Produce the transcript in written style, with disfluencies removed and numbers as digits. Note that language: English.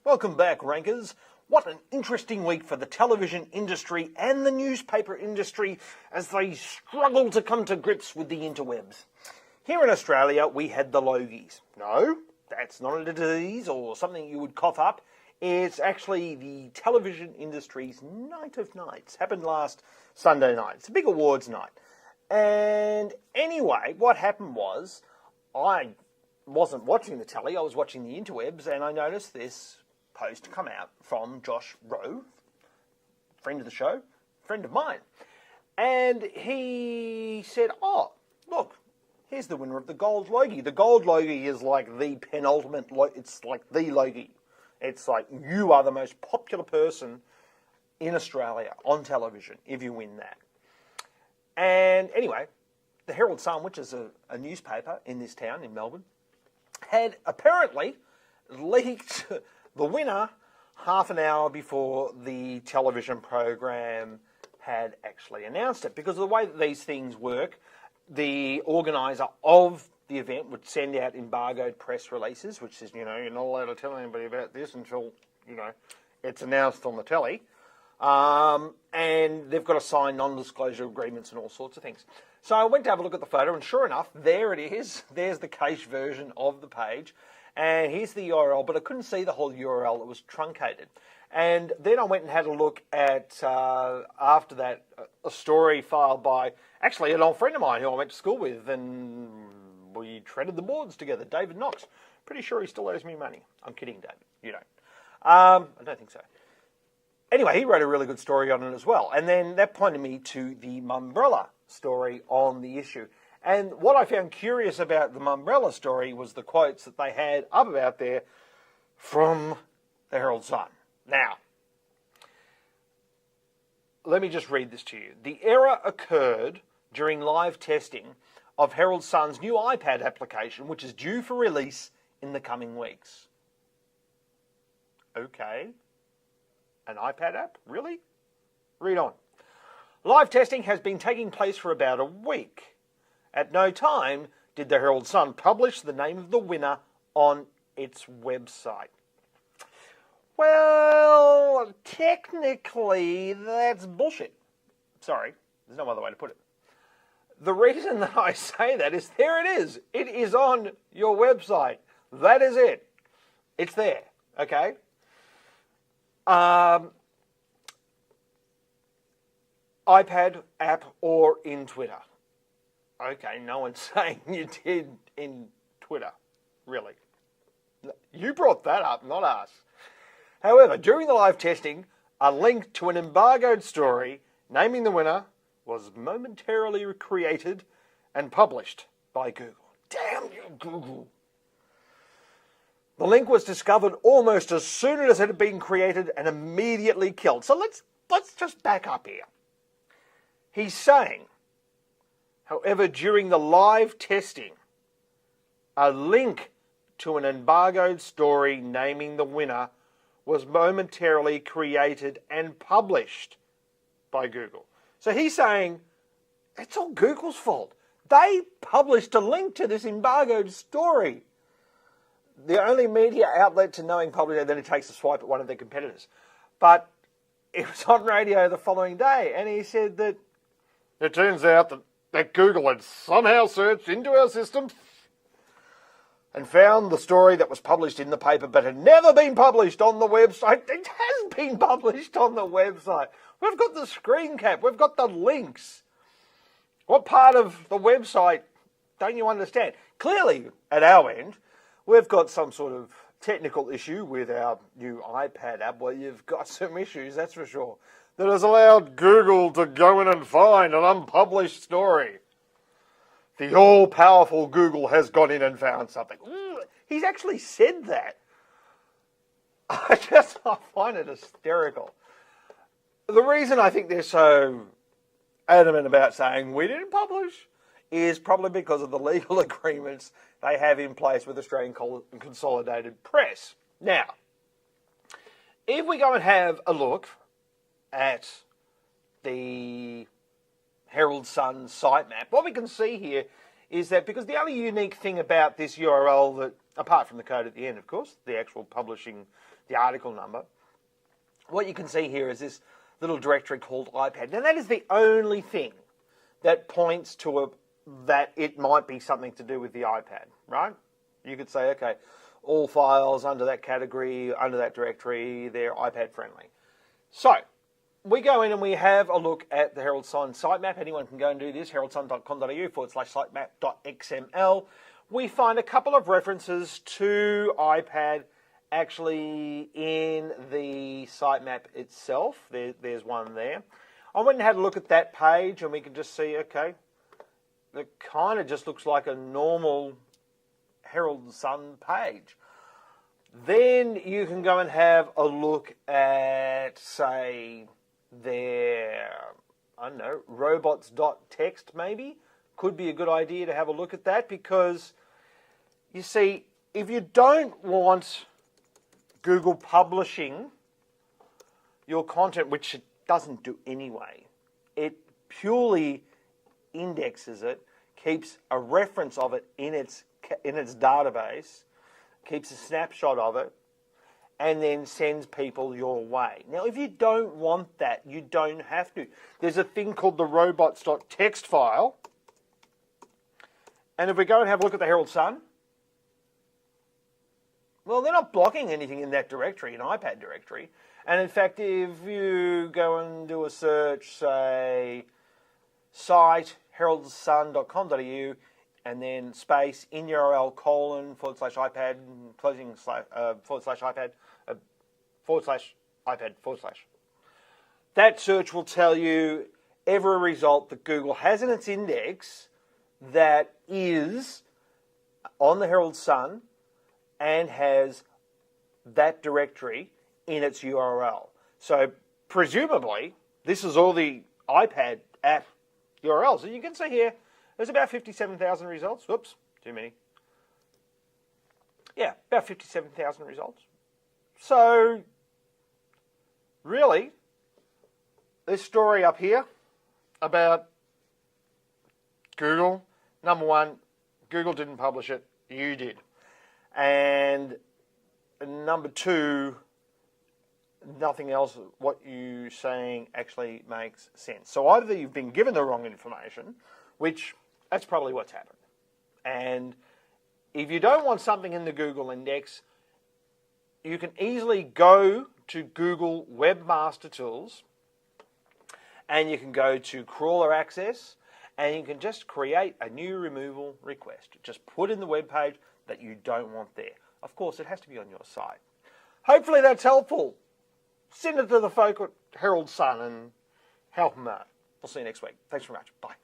Welcome back, Rankers. What an interesting week for the television industry and the newspaper industry as they struggle to come to grips with the interwebs. Here in Australia, we had the logies. No, that's not a disease or something you would cough up. It's actually the television industry's night of nights. Happened last Sunday night. It's a big awards night. And anyway, what happened was, I wasn't watching the telly, I was watching the interwebs, and I noticed this post come out from Josh Rowe, friend of the show, friend of mine. And he said, oh, look, here's the winner of the gold logie. The gold logie is like the penultimate, it's like the logie. It's like you are the most popular person in Australia on television if you win that. And anyway, the Herald Sun, which is a newspaper in this town in Melbourne, had apparently leaked the winner half an hour before the television program had actually announced it. Because of the way that these things work, the organiser of the event would send out embargoed press releases, which says, you're not allowed to tell anybody about this until, it's announced on the telly. And they've got to sign non-disclosure agreements and all sorts of things. So I went to have a look at the photo, and sure enough, there it is. There's the cache version of the page. And here's the URL, but I couldn't see the whole URL. It was truncated. And then I went and had a look at, after that, a story filed by, actually, an old friend of mine who I went to school with, and we treaded the boards together, David Knox. Pretty sure he still owes me money. I'm kidding, David. You don't. I don't think so. Anyway, he wrote a really good story on it as well. And then that pointed me to the Mumbrella story on the issue. And what I found curious about the Mumbrella story was the quotes that they had up about there from the Herald Sun. Now, let me just read this to you. The error occurred during live testing of Herald Sun's new iPad application, which is due for release in the coming weeks. Okay. An iPad app? Really? Read on. Live testing has been taking place for about a week. At no time did the Herald Sun publish the name of the winner on its website. Well, technically, that's bullshit. Sorry, there's no other way to put it. The reason that I say that is there it is. It is on your website. That is it. It's there, okay? iPad app or in Twitter. Okay, no one's saying you did in Twitter, really. You brought that up, not us. However, during the live testing, a link to an embargoed story naming the winner was momentarily created and published by Google. Damn you, Google. The link was discovered almost as soon as it had been created and immediately killed. So let's just back up here. He's saying, however, during the live testing, a link to an embargoed story naming the winner was momentarily created and published by Google. So he's saying, it's all Google's fault. They published a link to this embargoed story. The only media outlet to knowing published, then it takes a swipe at one of their competitors. But it was on radio the following day, and he said that it turns out that Google had somehow searched into our system and found the story that was published in the paper but had never been published on the website. It has been published on the website. We've got the screen cap. We've got the links. What part of the website don't you understand? Clearly, at our end, we've got some sort of technical issue with our new iPad app. Well, you've got some issues, that's for sure, that has allowed Google to go in and find an unpublished story. The all-powerful Google has gone in and found something. He's actually said that. I find it hysterical. The reason I think they're so adamant about saying we didn't publish is probably because of the legal agreements they have in place with Australian Consolidated Press. Now, if we go and have a look at the Herald Sun sitemap, what we can see here is that because the only unique thing about this URL that apart from the code at the end, of course, the actual publishing, the article number. What you can see here is this little directory called iPad. Now, that is the only thing that points to that it might be something to do with the iPad, right? You could say, okay, all files under that category, under that directory, they're iPad friendly. So, we go in and we have a look at the Herald Sun sitemap. Anyone can go and do this, heraldsun.com.au/sitemap.xml. We find a couple of references to iPad actually in the sitemap itself. There's one there. I went and had a look at that page and we can just see, okay, it kind of just looks like a normal Herald Sun page. Then you can go and have a look at, say, their, I don't know, robots.txt maybe. Could be a good idea to have a look at that because, you see, if you don't want Google publishing your content, which it doesn't do anyway, it purely indexes it, keeps a reference of it in its database, keeps a snapshot of it, and then sends people your way. Now, if you don't want that, you don't have to. There's a thing called the robots.txt file, and if we go and have a look at the Herald Sun, well, they're not blocking anything in that directory, an iPad directory. And in fact, if you go and do a search, say, site, heraldsun.com.au, and then space, in URL, :/iPad, closing /iPad, /iPad, /. That search will tell you every result that Google has in its index that is on the Herald Sun and has that directory in its URL. So presumably, this is all the iPad app URLs. And you can see here, there's about 57,000 results. Whoops, too many. Yeah, about 57,000 results. So, really, this story up here about Google, number one, Google didn't publish it, you did. And number two, nothing else, what you're saying actually makes sense. So either you've been given the wrong information, which that's probably what's happened. And if you don't want something in the Google index, you can easily go to Google Webmaster Tools and you can go to Crawler Access and you can just create a new removal request. Just put in the web page that you don't want there. Of course, it has to be on your site. Hopefully that's helpful. Send it to the folk at Herald Sun and help them out. We'll see you next week. Thanks very much. Bye.